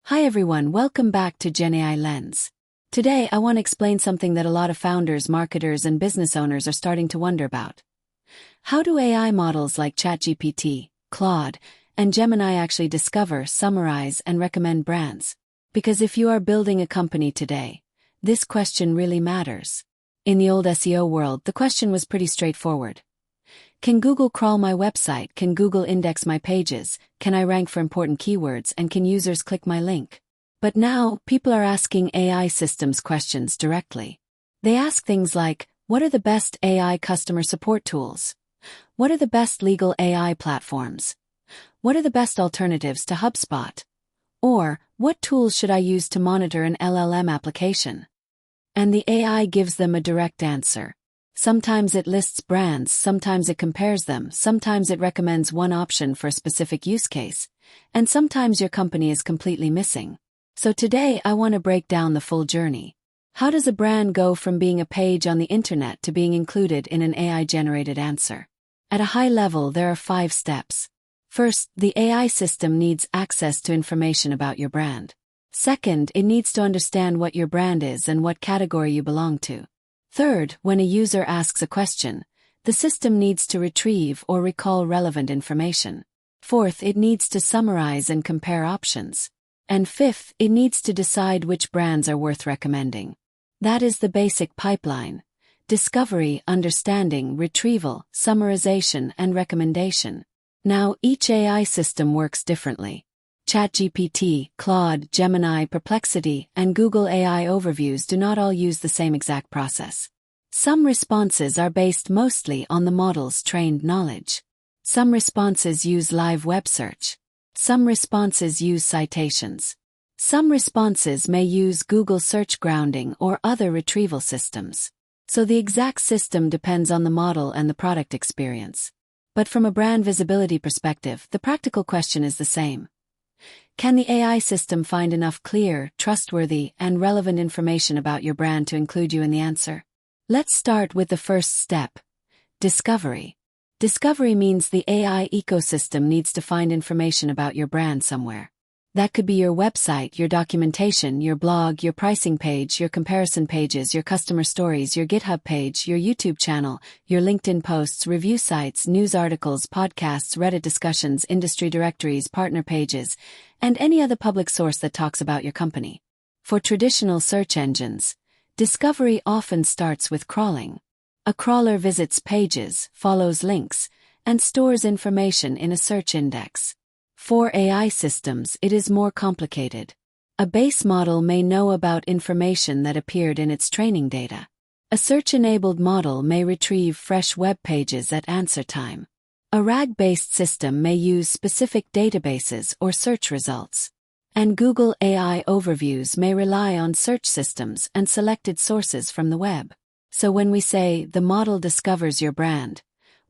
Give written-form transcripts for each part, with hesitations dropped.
Hi everyone, welcome back to Gemini Lens. Today I want to explain something that a lot of founders, marketers, and business owners are starting to wonder about. How do AI models like ChatGPT, Claude, and Gemini actually discover, summarize, and recommend brands? Because if you are building a company today, this question really matters. In the old SEO world, the question was pretty straightforward. Can Google crawl my website? Can Google index my pages? Can I rank for important keywords? And can users click my link? But now, people are asking AI systems questions directly. They ask things like, what are the best AI customer support tools? What are the best legal AI platforms? What are the best alternatives to HubSpot? Or, what tools should I use to monitor an LLM application? And the AI gives them a direct answer. Sometimes it lists brands, sometimes it compares them, sometimes it recommends one option for a specific use case, and sometimes your company is completely missing. So today I want to break down the full journey. How does a brand go from being a page on the internet to being included in an AI-generated answer? At a high level, there are 5 steps. First, the AI system needs access to information about your brand. Second, it needs to understand what your brand is and what category you belong to. Third, when a user asks a question, the system needs to retrieve or recall relevant information. Fourth, it needs to summarize and compare options. And fifth, it needs to decide which brands are worth recommending. That is the basic pipeline: discovery, understanding, retrieval, summarization, and recommendation. Now, each AI system works differently. ChatGPT, Claude, Gemini, Perplexity, and Google AI Overviews do not all use the same exact process. Some responses are based mostly on the model's trained knowledge. Some responses use live web search. Some responses use citations. Some responses may use Google search grounding or other retrieval systems. So the exact system depends on the model and the product experience. But from a brand visibility perspective, the practical question is the same. Can the AI system find enough clear, trustworthy, and relevant information about your brand to include you in the answer? Let's start with the first step: discovery. Discovery means the AI ecosystem needs to find information about your brand somewhere. That could be your website, your documentation, your blog, your pricing page, your comparison pages, your customer stories, your GitHub page, your YouTube channel, your LinkedIn posts, review sites, news articles, podcasts, Reddit discussions, industry directories, partner pages, and any other public source that talks about your company. For traditional search engines, discovery often starts with crawling. A crawler visits pages, follows links, and stores information in a search index. For AI systems, it is more complicated. A base model may know about information that appeared in its training data. A search-enabled model may retrieve fresh web pages at answer time. A RAG-based system may use specific databases or search results. And Google AI Overviews may rely on search systems and selected sources from the web. So when we say the model discovers your brand,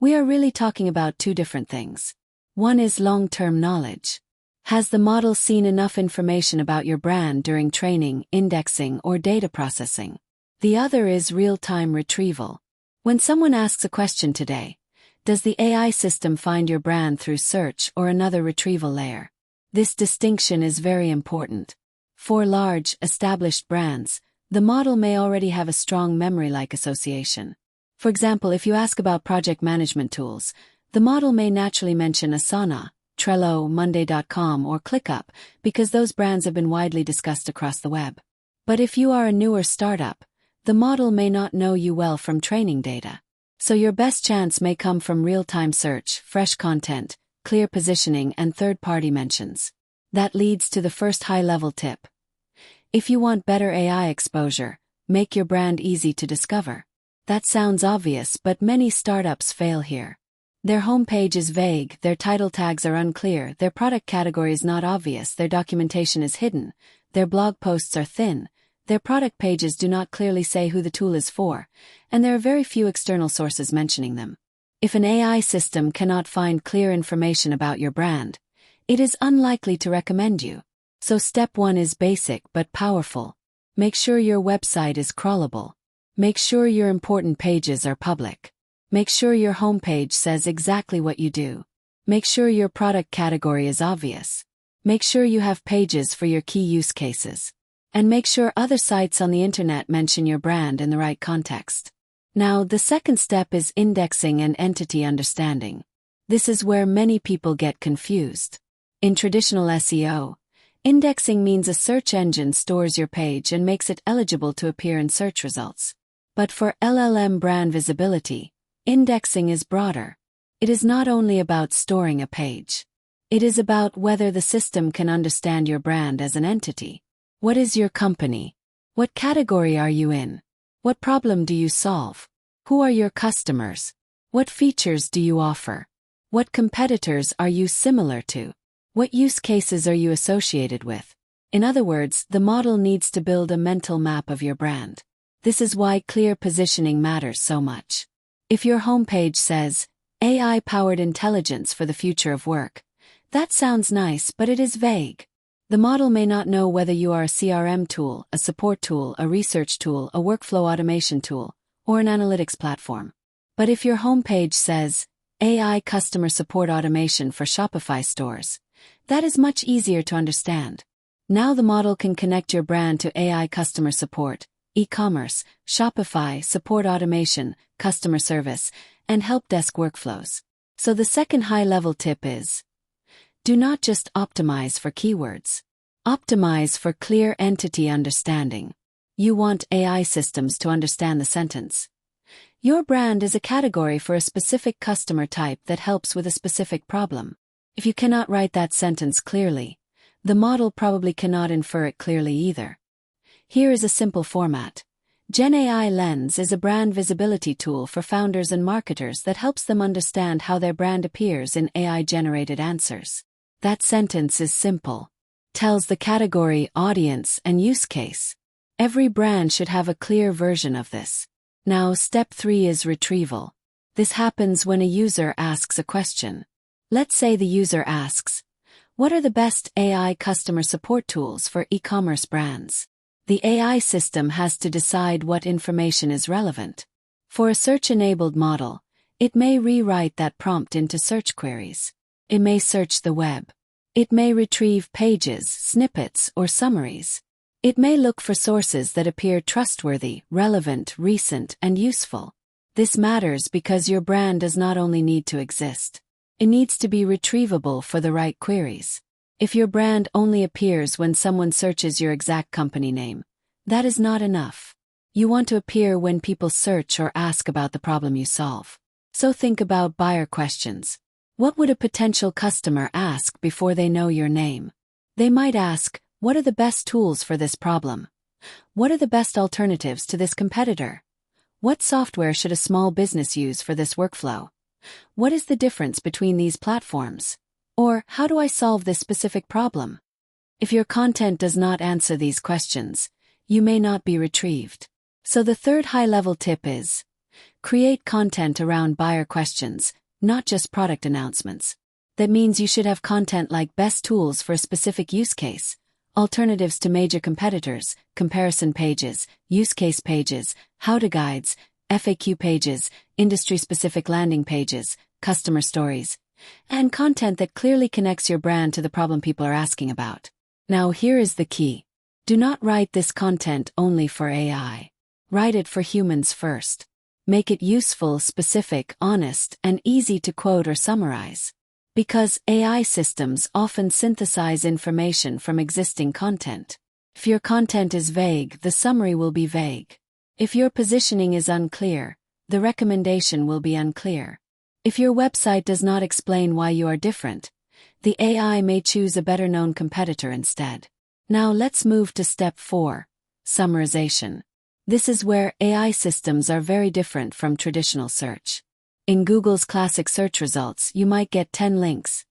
we are really talking about 2 different things. One is long-term knowledge. Has the model seen enough information about your brand during training, indexing, or data processing? The other is real-time retrieval. When someone asks a question today, does the AI system find your brand through search or another retrieval layer? This distinction is very important. For large, established brands, the model may already have a strong memory-like association. For example, if you ask about project management tools, the model may naturally mention Asana, Trello, Monday.com, or ClickUp, because those brands have been widely discussed across the web. But if you are a newer startup, the model may not know you well from training data. So your best chance may come from real-time search, fresh content, clear positioning, and third-party mentions. That leads to the first high-level tip. If you want better AI exposure, make your brand easy to discover. That sounds obvious, but many startups fail here. Their homepage is vague, their title tags are unclear, their product category is not obvious, their documentation is hidden, their blog posts are thin, their product pages do not clearly say who the tool is for, and there are very few external sources mentioning them. If an AI system cannot find clear information about your brand, it is unlikely to recommend you. So step 1 is basic but powerful. Make sure your website is crawlable. Make sure your important pages are public. Make sure your homepage says exactly what you do. Make sure your product category is obvious. Make sure you have pages for your key use cases. And make sure other sites on the internet mention your brand in the right context. Now, the second step is indexing and entity understanding. This is where many people get confused. In traditional SEO, indexing means a search engine stores your page and makes it eligible to appear in search results. But for LLM brand visibility, indexing is broader. It is not only about storing a page. It is about whether the system can understand your brand as an entity. What is your company? What category are you in? What problem do you solve? Who are your customers? What features do you offer? What competitors are you similar to? What use cases are you associated with? In other words, the model needs to build a mental map of your brand. This is why clear positioning matters so much. If your homepage says, AI-powered intelligence for the future of work, that sounds nice, but it is vague. The model may not know whether you are a CRM tool, a support tool, a research tool, a workflow automation tool, or an analytics platform. But if your homepage says, AI customer support automation for Shopify stores, that is much easier to understand. Now the model can connect your brand to AI customer support, e-commerce, Shopify, support automation, customer service, and help desk workflows. So the second high-level tip is, do not just optimize for keywords. Optimize for clear entity understanding. You want AI systems to understand the sentence. Your brand is a category for a specific customer type that helps with a specific problem. If you cannot write that sentence clearly, the model probably cannot infer it clearly either. Here is a simple format. GenAI Lens is a brand visibility tool for founders and marketers that helps them understand how their brand appears in AI-generated answers. That sentence is simple. Tells the category, audience, and use case. Every brand should have a clear version of this. Now, step 3 is retrieval. This happens when a user asks a question. Let's say the user asks, what are the best AI customer support tools for e-commerce brands? The AI system has to decide what information is relevant. For a search-enabled model, it may rewrite that prompt into search queries. It may search the web. It may retrieve pages, snippets, or summaries. It may look for sources that appear trustworthy, relevant, recent, and useful. This matters because your brand does not only need to exist. It needs to be retrievable for the right queries. If your brand only appears when someone searches your exact company name, that is not enough. You want to appear when people search or ask about the problem you solve. So think about buyer questions. What would a potential customer ask before they know your name? They might ask, what are the best tools for this problem? What are the best alternatives to this competitor? What software should a small business use for this workflow? What is the difference between these platforms? Or, how do I solve this specific problem? If your content does not answer these questions, you may not be retrieved. So the third high-level tip is, create content around buyer questions, not just product announcements. That means you should have content like best tools for a specific use case, alternatives to major competitors, comparison pages, use case pages, how-to guides, FAQ pages, industry-specific landing pages, customer stories, and content that clearly connects your brand to the problem people are asking about. Now here is the key. Do not write this content only for AI. Write it for humans first. Make it useful, specific, honest, and easy to quote or summarize. Because AI systems often synthesize information from existing content. If your content is vague, the summary will be vague. If your positioning is unclear, the recommendation will be unclear. If your website does not explain why you are different, the AI may choose a better-known competitor instead. Now let's move to step 4, summarization. This is where AI systems are very different from traditional search. In Google's classic search results, you might get 10 links,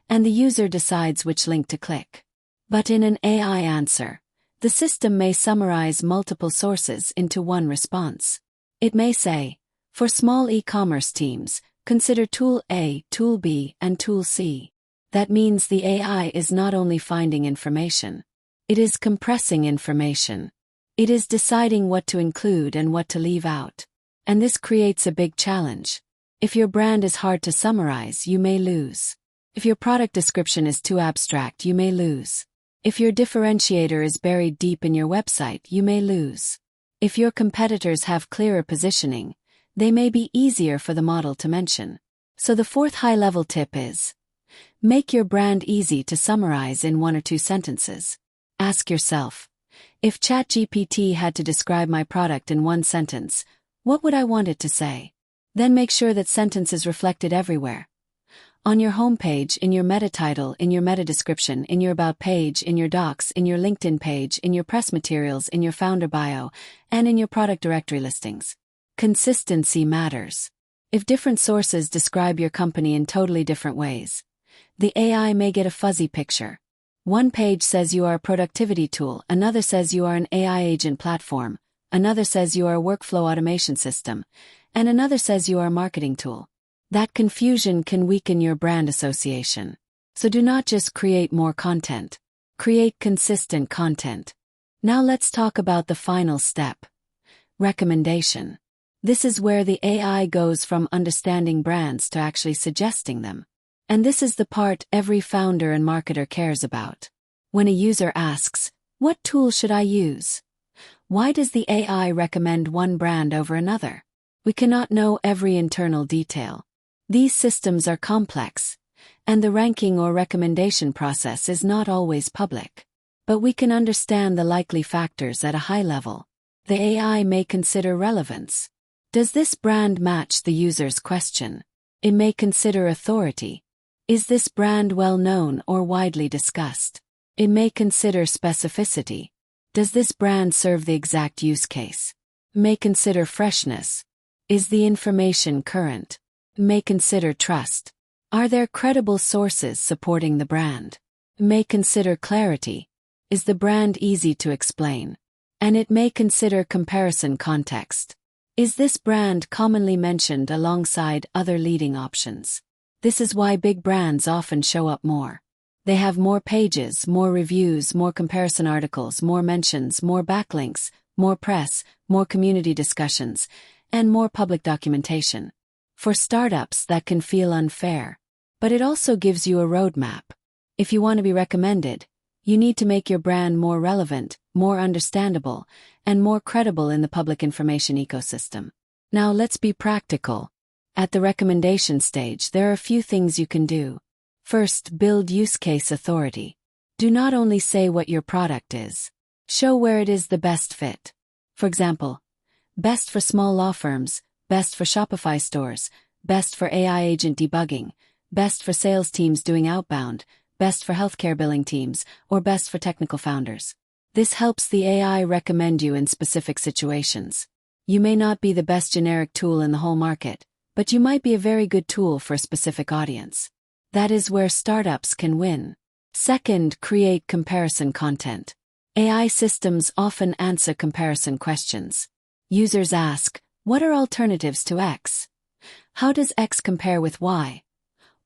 and the user decides which link to click. But in an AI answer, the system may summarize multiple sources into one response. It may say, for small e-commerce teams, consider Tool A, Tool B, and Tool C. That means the AI is not only finding information, it is compressing information. It is deciding what to include and what to leave out. And this creates a big challenge. If your brand is hard to summarize, you may lose. If your product description is too abstract, you may lose. If your differentiator is buried deep in your website, you may lose. If your competitors have clearer positioning, they may be easier for the model to mention. So the fourth high-level tip is, make your brand easy to summarize in 1 or 2 sentences. Ask yourself, if ChatGPT had to describe my product in 1 sentence, what would I want it to say? Then make sure that sentence is reflected everywhere. On your homepage, in your meta title, in your meta description, in your about page, in your docs, in your LinkedIn page, in your press materials, in your founder bio, and in your product directory listings. Consistency matters. If different sources describe your company in totally different ways, the AI may get a fuzzy picture. One page says you are a productivity tool, another says you are an AI agent platform, another says you are a workflow automation system, and another says you are a marketing tool. That confusion can weaken your brand association. So do not just create more content. Create consistent content. Now let's talk about the final step. Recommendation. This is where the AI goes from understanding brands to actually suggesting them. And this is the part every founder and marketer cares about. When a user asks, "What tool should I use?" Why does the AI recommend one brand over another? We cannot know every internal detail. These systems are complex, and the ranking or recommendation process is not always public. But we can understand the likely factors at a high level. The AI may consider relevance. Does this brand match the user's question? It may consider authority. Is this brand well known or widely discussed? It may consider specificity. Does this brand serve the exact use case? It may consider freshness. Is the information current? May consider trust. Are there credible sources supporting the brand? May consider clarity. Is the brand easy to explain? And it may consider comparison context. Is this brand commonly mentioned alongside other leading options? This is why big brands often show up more. They have more pages, more reviews, more comparison articles, more mentions, more backlinks, more press, more community discussions, and more public documentation. For startups, that can feel unfair. But it also gives you a roadmap. If you want to be recommended, you need to make your brand more relevant, more understandable, and more credible in the public information ecosystem. Now let's be practical. At the recommendation stage, there are a few things you can do. First, build use case authority. Do not only say what your product is. Show where it is the best fit. For example, best for small law firms, best for Shopify stores, best for AI agent debugging, best for sales teams doing outbound, best for healthcare billing teams, or best for technical founders. This helps the AI recommend you in specific situations. You may not be the best generic tool in the whole market, but you might be a very good tool for a specific audience. That is where startups can win. Second, create comparison content. AI systems often answer comparison questions. Users ask, what are alternatives to X? How does X compare with Y?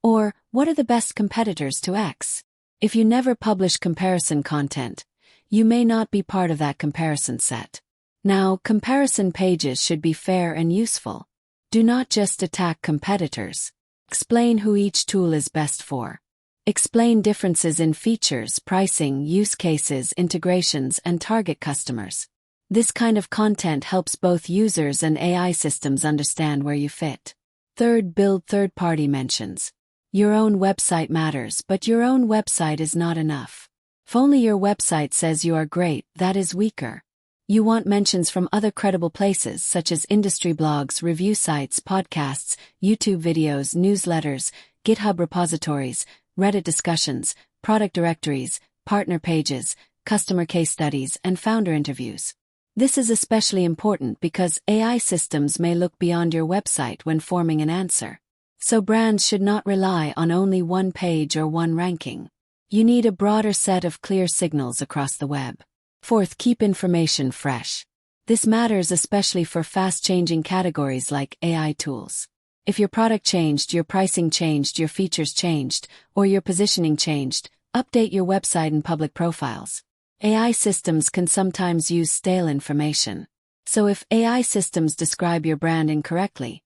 Or, what are the best competitors to X? If you never publish comparison content, you may not be part of that comparison set. Now, comparison pages should be fair and useful. Do not just attack competitors. Explain who each tool is best for. Explain differences in features, pricing, use cases, integrations, and target customers. This kind of content helps both users and AI systems understand where you fit. Third, build third-party mentions. Your own website matters, but your own website is not enough. If only your website says you are great, that is weaker. You want mentions from other credible places such as industry blogs, review sites, podcasts, YouTube videos, newsletters, GitHub repositories, Reddit discussions, product directories, partner pages, customer case studies, and founder interviews. This is especially important because AI systems may look beyond your website when forming an answer. So brands should not rely on only one page or one ranking. You need a broader set of clear signals across the web. Fourth, keep information fresh. This matters especially for fast-changing categories like AI tools. If your product changed, your pricing changed, your features changed, or your positioning changed, update your website and public profiles. AI systems can sometimes use stale information. So if AI systems describe your brand incorrectly,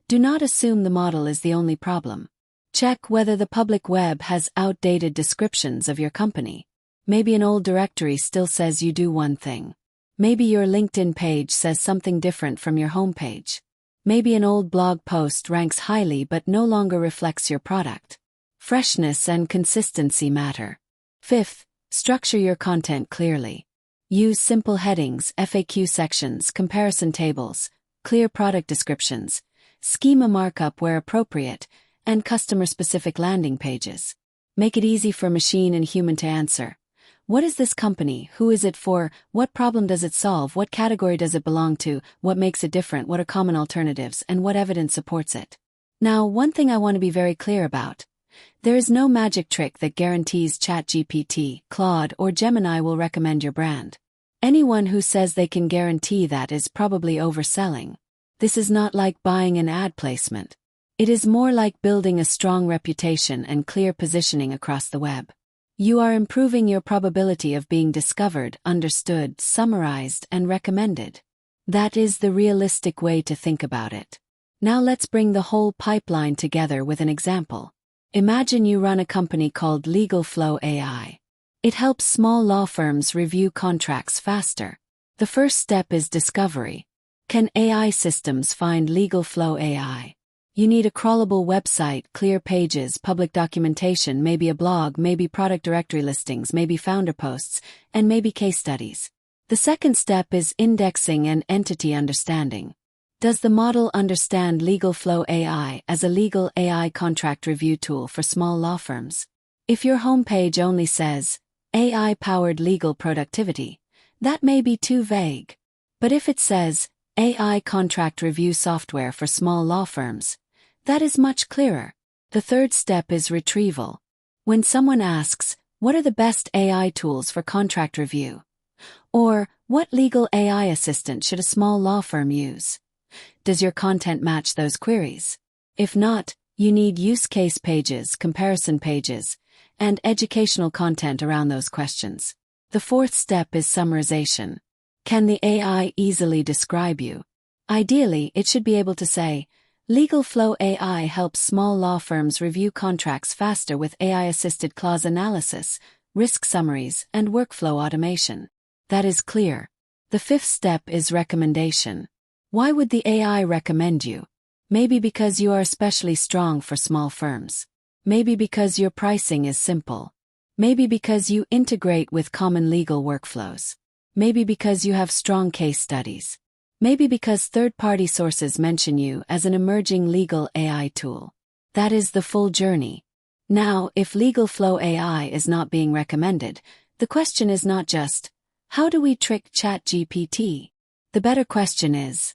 do not assume the model is the only problem. Check whether the public web has outdated descriptions of your company. Maybe an old directory still says you do one thing. Maybe your LinkedIn page says something different from your homepage. Maybe an old blog post ranks highly but no longer reflects your product. Freshness and consistency matter. Fifth, structure your content clearly. Use simple headings, FAQ sections, comparison tables, clear product descriptions, schema markup where appropriate, and customer-specific landing pages. Make it easy for machine and human to answer. What is this company? Who is it for? What problem does it solve? What category does it belong to? What makes it different? What are common alternatives? And what evidence supports it? Now, one thing I want to be very clear about. There is no magic trick that guarantees ChatGPT, Claude, or Gemini will recommend your brand. Anyone who says they can guarantee that is probably overselling. This is not like buying an ad placement. It is more like building a strong reputation and clear positioning across the web. You are improving your probability of being discovered, understood, summarized, and recommended. That is the realistic way to think about it. Now let's bring the whole pipeline together with an example. Imagine you run a company called Legal Flow AI. It helps small law firms review contracts faster. The first step is discovery. Can AI systems find Legal Flow AI? You need a crawlable website, clear pages, public documentation, maybe a blog, maybe product directory listings, maybe founder posts, and maybe case studies. The second step is indexing and entity understanding. Does the model understand Legal Flow AI as a legal AI contract review tool for small law firms? If your homepage only says, AI-powered legal productivity, that may be too vague. But if it says, AI contract review software for small law firms, that is much clearer. The third step is retrieval. When someone asks, what are the best AI tools for contract review? Or, what legal AI assistant should a small law firm use? Does your content match those queries? If not, you need use case pages, comparison pages, and educational content around those questions. The fourth step is summarization. Can the AI easily describe you? Ideally, it should be able to say, Legal Flow AI helps small law firms review contracts faster with AI-assisted clause analysis, risk summaries, and workflow automation. That is clear. The fifth step is recommendation. Why would the AI recommend you? Maybe because you are especially strong for small firms. Maybe because your pricing is simple. Maybe because you integrate with common legal workflows. Maybe because you have strong case studies. Maybe because third-party sources mention you as an emerging legal AI tool. That is the full journey. Now, if Legal Flow AI is not being recommended, the question is not just, how do we trick ChatGPT? The better question is,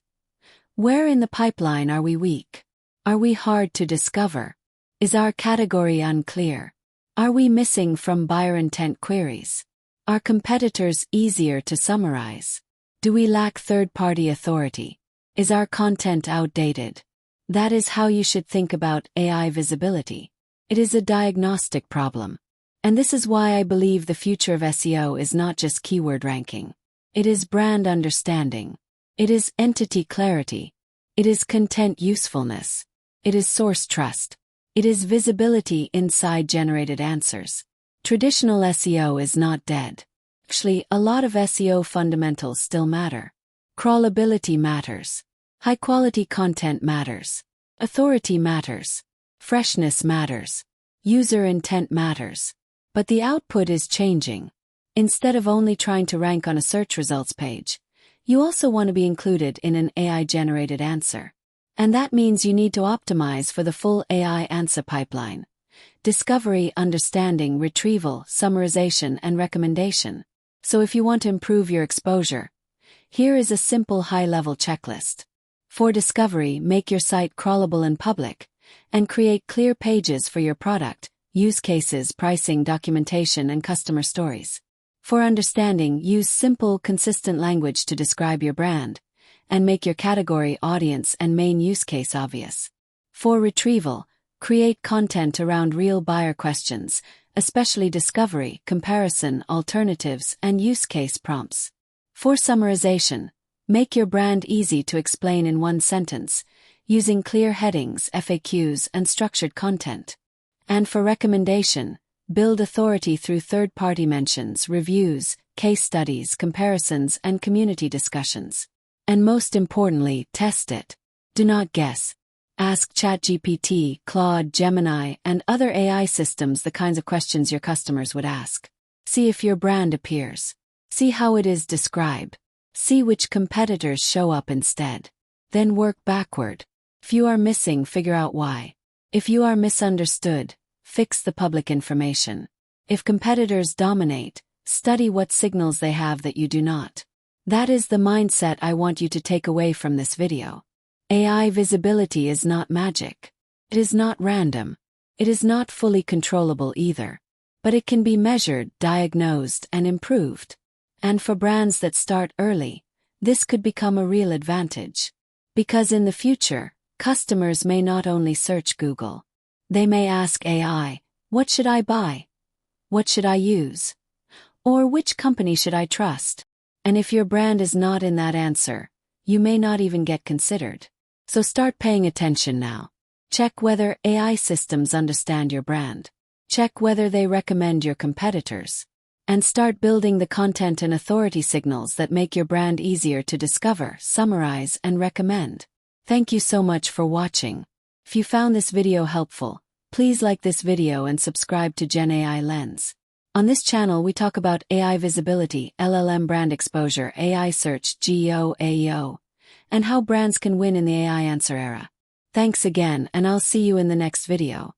where in the pipeline are we weak? Are we hard to discover? Is our category unclear? Are we missing from buyer intent queries? Are competitors easier to summarize? Do we lack third-party authority? Is our content outdated? That is how you should think about AI visibility. It is a diagnostic problem. And this is why I believe the future of SEO is not just keyword ranking. It is brand understanding. It is entity clarity. It is content usefulness. It is source trust. It is visibility inside generated answers. Traditional SEO is not dead. Actually, a lot of SEO fundamentals still matter. Crawlability matters. High-quality content matters. Authority matters. Freshness matters. User intent matters. But the output is changing. Instead of only trying to rank on a search results page, you also want to be included in an AI-generated answer. And that means you need to optimize for the full AI answer pipeline. Discovery, understanding, retrieval, summarization, and recommendation. So if you want to improve your exposure, here is a simple high-level checklist. For discovery, make your site crawlable and public, and create clear pages for your product, use cases, pricing, documentation, and customer stories. For understanding, use simple, consistent language to describe your brand, and make your category, audience, and main use case obvious. For retrieval, create content around real buyer questions, especially discovery, comparison, alternatives, and use case prompts. For summarization, make your brand easy to explain in one sentence, using clear headings, FAQs, and structured content. And for recommendation, build authority through third-party mentions, reviews, case studies, comparisons, and community discussions. And most importantly, test it. Do not guess. Ask ChatGPT, Claude, Gemini, and other AI systems the kinds of questions your customers would ask. See if your brand appears. See how it is described. See which competitors show up instead. Then work backward. If you are missing, figure out why. If you are misunderstood, fix the public information. If competitors dominate, study what signals they have that you do not. That is the mindset I want you to take away from this video. AI visibility is not magic. It is not random. It is not fully controllable either. But it can be measured, diagnosed, and improved. And for brands that start early, this could become a real advantage. Because in the future, customers may not only search Google. They may ask AI, what should I buy? What should I use? Or which company should I trust? And if your brand is not in that answer, you may not even get considered. So start paying attention now. Check whether AI systems understand your brand. Check whether they recommend your competitors. And start building the content and authority signals that make your brand easier to discover, summarize, and recommend. Thank you so much for watching. If you found this video helpful, please like this video and subscribe to Gen AI Lens. On this channel we talk about AI visibility, LLM brand exposure, AI search, GEO, AEO, and how brands can win in the AI answer era. Thanks again, and I'll see you in the next video.